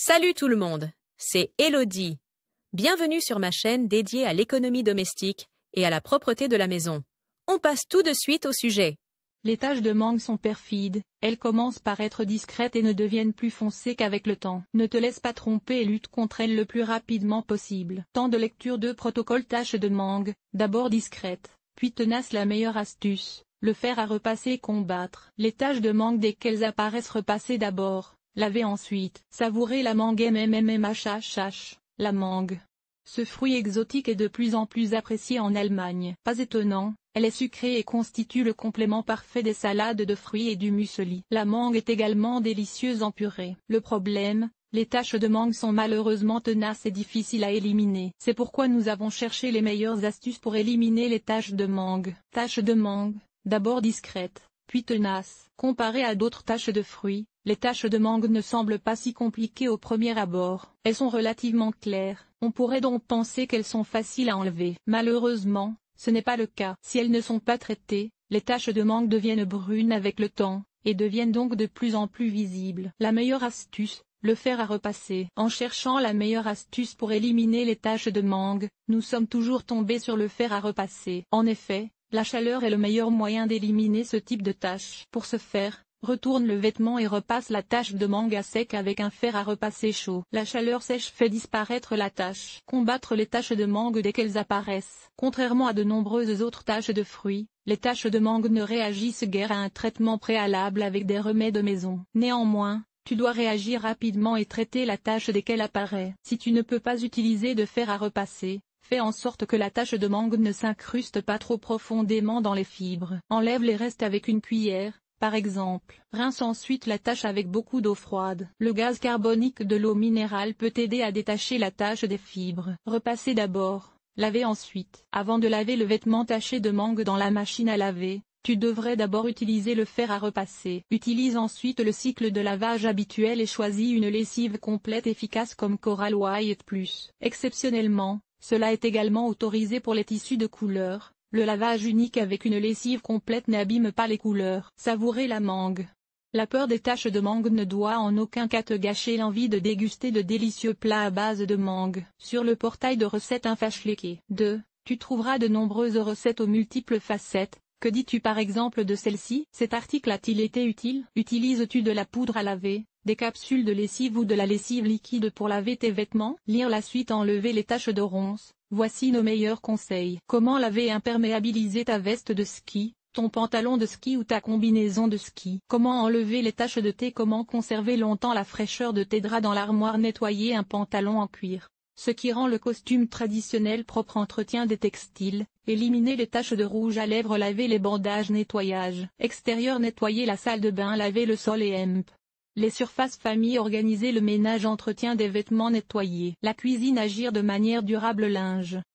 Salut tout le monde, c'est Elodie. Bienvenue sur ma chaîne dédiée à l'économie domestique et à la propreté de la maison. On passe tout de suite au sujet. Les taches de mangue sont perfides, elles commencent par être discrètes et ne deviennent plus foncées qu'avec le temps. Ne te laisse pas tromper et lutte contre elles le plus rapidement possible. Temps de lecture de protocole taches de mangue, d'abord discrète, puis tenace. La meilleure astuce, le fer à repasser et combattre. Les taches de mangue dès qu'elles apparaissent, repasser d'abord, laver ensuite. Savourer la mangue MMMHHH, la mangue. Ce fruit exotique est de plus en plus apprécié en Allemagne. Pas étonnant, elle est sucrée et constitue le complément parfait des salades de fruits et du muesli. La mangue est également délicieuse en purée. Le problème, les taches de mangue sont malheureusement tenaces et difficiles à éliminer. C'est pourquoi nous avons cherché les meilleures astuces pour éliminer les taches de mangue. Taches de mangue, d'abord discrètes, puis tenaces. Comparées à d'autres taches de fruits, les taches de mangue ne semblent pas si compliquées au premier abord. Elles sont relativement claires, on pourrait donc penser qu'elles sont faciles à enlever. Malheureusement, ce n'est pas le cas. Si elles ne sont pas traitées, les taches de mangue deviennent brunes avec le temps, et deviennent donc de plus en plus visibles. La meilleure astuce, le fer à repasser. En cherchant la meilleure astuce pour éliminer les taches de mangue, nous sommes toujours tombés sur le fer à repasser. En effet, la chaleur est le meilleur moyen d'éliminer ce type de taches. Pour ce faire, retourne le vêtement et repasse la tache de mangue à sec avec un fer à repasser chaud. La chaleur sèche fait disparaître la tache. Combattre les taches de mangue dès qu'elles apparaissent. Contrairement à de nombreuses autres taches de fruits, les taches de mangue ne réagissent guère à un traitement préalable avec des remèdes maison. Néanmoins, tu dois réagir rapidement et traiter la tache dès qu'elle apparaît. Si tu ne peux pas utiliser de fer à repasser, fais en sorte que la tache de mangue ne s'incruste pas trop profondément dans les fibres. Enlève les restes avec une cuillère, par exemple. Rince ensuite la tache avec beaucoup d'eau froide. Le gaz carbonique de l'eau minérale peut t'aider à détacher la tache des fibres. Repasser d'abord, laver ensuite. Avant de laver le vêtement taché de mangue dans la machine à laver, tu devrais d'abord utiliser le fer à repasser. Utilise ensuite le cycle de lavage habituel et choisis une lessive complète efficace comme Coral White Plus. Exceptionnellement, cela est également autorisé pour les tissus de couleur. Le lavage unique avec une lessive complète n'abîme pas les couleurs. Savourer la mangue. La peur des taches de mangue ne doit en aucun cas te gâcher l'envie de déguster de délicieux plats à base de mangue. Sur le portail de recettes Infashleké 2, tu trouveras de nombreuses recettes aux multiples facettes. Que dis-tu par exemple de celle-ci? Cet article a-t-il été utile? Utilises-tu de la poudre à laver, des capsules de lessive ou de la lessive liquide pour laver tes vêtements? Lire la suite. Enlever les taches de ronces. Voici nos meilleurs conseils. Comment laver et imperméabiliser ta veste de ski, ton pantalon de ski ou ta combinaison de ski? Comment enlever les taches de thé? Comment conserver longtemps la fraîcheur de tes draps dans l'armoire? Nettoyer un pantalon en cuir. Ce qui rend le costume traditionnel propre. Entretien des textiles. Éliminer les taches de rouge à lèvres. Laver les bandages. Nettoyage extérieur. Nettoyer la salle de bain. Laver le sol et les surfaces famille. Organiser le ménage. Entretien des vêtements. Nettoyer la cuisine. Agir de manière durable. Linge.